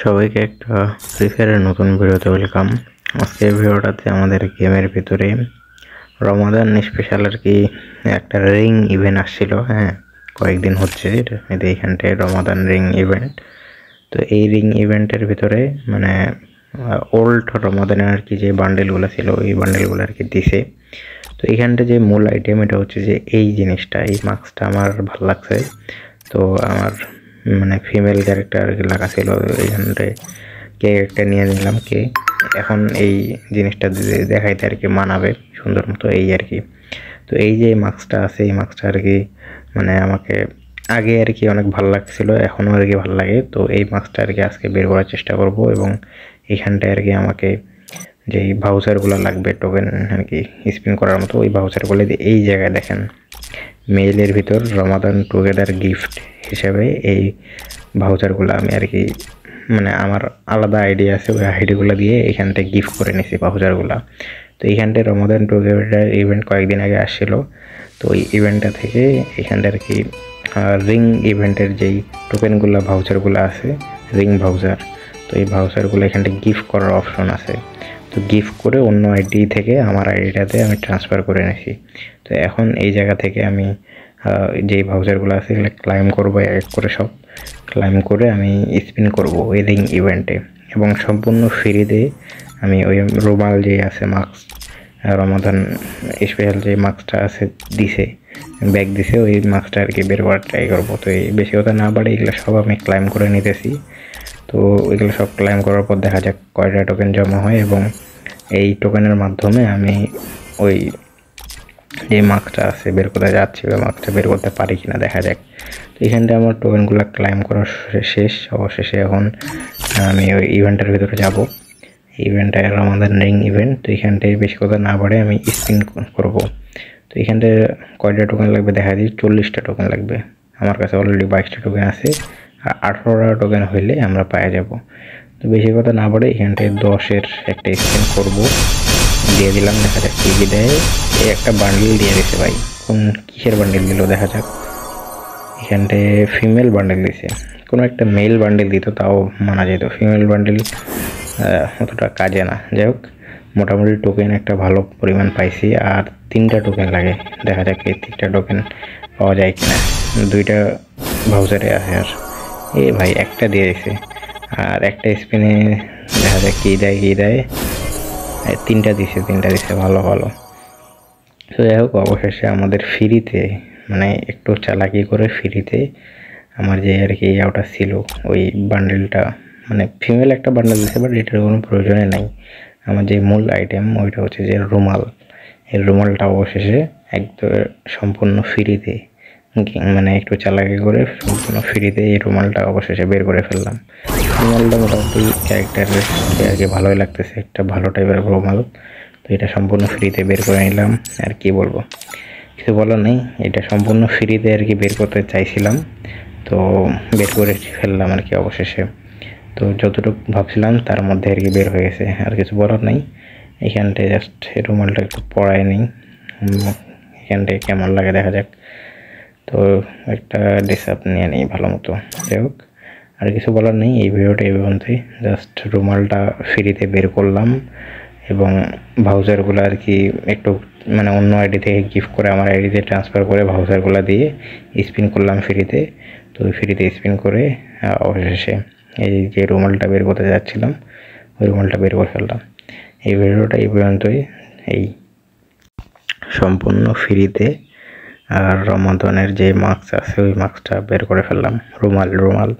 সবাইকে একটা ফ্রি ফায়ারের নতুন ভিডিওতে ওয়েলকাম। আজকের ভিডিওটাতে আমাদের গেমের ভিতরে রমাদান স্পেশাল আর কি একটা রিং ইভেন্ট আসছিল। হ্যাঁ, কয়েকদিন হচ্ছে এইখানটায় রমাদান রিং ইভেন্ট। তো এই রিং ইভেন্টের ভিতরে মানে ওল্ড রমাদানের আর কি যে বান্ডেলগুলো ছিল এই বান্ডেলগুলো আর কি দিছে। তো এইখানটা যে মূল আইটেম এটা হচ্ছে যে এই জিনিসটা, এই মাস্কটা আমার ভালো লাগছে। তো আমার মানে ফিমেল ক্যারেক্টার লাগা ছিল, এইখানটায় কে একটা নিয়ে নিলাম। কে এখন এই জিনিসটা দেখাইতে আর কি মানাবে সুন্দর মতো, এই আর কি। তো এই যে মাস্কটা আছে এই মাস্কটা আর কি মানে আমাকে আগে আর কি অনেক ভালো লাগছিল, এখনও আর কি ভালো লাগে। তো এই মাস্কটা আর কি আজকে বের করার চেষ্টা করব এবং এইখানটায় আর কি আমাকে যেই ভাউচারগুলো লাগবে টোকেন আর কি স্পিন করার মতো, ওই ভাউচারগুলো এই জায়গায় দেখেন মেইলের ভিতর রমাদান টুগেদার গিফট হিসেবে এই ভাউচারগুলো আমি আর কি মানে আমার আলাদা আইডি আছে, ওই আইডিগুলো দিয়ে এখানটায় গিফট করে নিছি ভাউচারগুলো। তো এইখানটায় রমাদান টুগেদার ইভেন্ট কয়েকদিন আগে আসছিল। তো ওই ইভেন্টটা থেকে এখানটা আর কি রিং ইভেন্টের যেই টোকেনগুলো ভাউচারগুলো আছে রিং ভাউচার, তো এই ভাউচারগুলো এখানটায় গিফট করার অপশন আছে। তো গিফট করে অন্য আইডি থেকে আমার আইডিটাতে আমি ট্রান্সফার করে নিছি। তো এখন এই জায়গা থেকে আমি যেই ভাউচারগুলো আছে এগুলো ক্লাইম করবো, এক করে সব ক্লাইম করে আমি স্পিন করব ওই রিং ইভেন্টে এবং সম্পূর্ণ ফ্রিতে আমি ওই রুমাল যে আছে মাস্ক রমাদান স্পেশাল যে মাস্কটা আছে দিছে ব্যাগ দিছে, ওই মাস্কটা আর কি বের করার ট্রাই করবো। তো এই বেশি কথা না বাড়ে এগুলো সব আমি ক্লাইম করে নিতেছি। তো এগুলো সব ক্লাইম করার পর দেখা যাক কয়টা টোকেন জমা হয় এবং এই টোকেনের মাধ্যমে আমি ওই যে মার্কসটা আছে বের করতে যাচ্ছি ওই মার্কসটা বের করতে পারি কিনা দেখা যাক। তো এখানটা আমার টোকেনগুলো ক্লাইম করা শেষ। অবশেষে এখন আমি ওই ইভেন্টের ভিতরে যাব। ইভেন্টটা আমাদের রিং ইভেন্ট। তো এখানটায় বেশি কথা না বাড়ে আমি স্পিন করব। তো এখানটায় কয়টা টোকেন লাগবে দেখা দিই, 40টা টোকেন লাগবে। আমার কাছে অলরেডি 22টা টোকেন আছে, আর 18টা টোকেন হইলে আমরা পাওয়া যাব। তো বেশি কথা না বাড়ে এখানটায় 10-এর একটা স্পিন করব, দিয়ে দিলাম, দেখা যাক কি দেয়। এই একটা বান্ডেল দিয়ে দিছে ভাই, কোন কিসের বান্ডেল দিল দেখা যাক। এখানটায় ফিমেল বান্ডেল দিছে, কোনো একটা মেল বান্ডেল দিত তাও মানা যেত, ফিমেল বান্ডেল অতটা কাজে না। যাই হোক, মোটামুটি টোকেন একটা ভালো পরিমাণ পাইছি, আর 3টা টোকেন লাগে, দেখা যাক এই 3টা টোকেন পাওয়া যায় কিনা। 2টা ভাউচারে আছে, আর এ ভাই একটা দিয়ে দিছে, আর একটা স্পিনে দেখা যাক কী দেয়। 3টা দিছে, ভালো। তো যাই হোক, অবশেষে আমাদের ফ্রিতে মানে একটু চালাকি করে ফ্রিতে আমার যে আর কি ওটা ছিল ওই বান্ডেলটা, মানে ফিমেল একটা বান্ডেল দিছে, বাট এটার কোনো প্রয়োজনে নাই। আমার যে মূল আইটেম ওইটা হচ্ছে যে রুমাল, এই রুমালটা অবশেষে একদম সম্পূর্ণ ফ্রিতে মানে একটু চালাকি করে সম্পূর্ণ ফ্রিতে এই রুমালটা অবশেষে বের করে ফেললাম। রুমালটা মোটামুটি ক্যারেক্টারের আর কি ভালোই লাগতেছে, একটা ভালো টাইপের রুমাল। তো এটা সম্পূর্ণ ফ্রিতে বের করে নিলাম, আর কি বলবো, কিছু বলার নেই। এটা সম্পূর্ণ ফ্রিতে আর কি বের করতে চাইছিলাম, তো বের করে ফেললাম আর কি অবশেষে। তো যতটুকু ভাবছিলাম তার মধ্যে আর কি বের হয়ে গেছে, আর কিছু বলার নেই। এখানটায় জাস্ট রুমালটা একটু পরাই নিই, এখানটায় কেমন লাগে দেখা যাক। তো একটা ড্রেস আপ নিয়ে নিই ভালো মতো। যাই হোক, আর কিছু বলার নেই, এই ভিডিওটা এই পর্যন্তই। জাস্ট রুমালটা ফ্রিতে বের করলাম এবং ভাউচারগুলো আর কি একটু মানে অন্য আইডি থেকে গিফট করে আমার আইডিতে ট্রান্সফার করে ভাউচারগুলো দিয়ে স্পিন করলাম ফ্রিতে। তো ফ্রিতে স্পিন করে অবশেষে এই যে রুমালটা বের করতে যাচ্ছিলাম ওই রুমালটা বের করে ফেললাম। এই ভিডিওটা এই পর্যন্তই। এই সম্পূর্ণ ফ্রিতে আর রমাদানের যে মাস্ক আছে ওই মাস্কটা বের করে ফেললাম, রুমাল।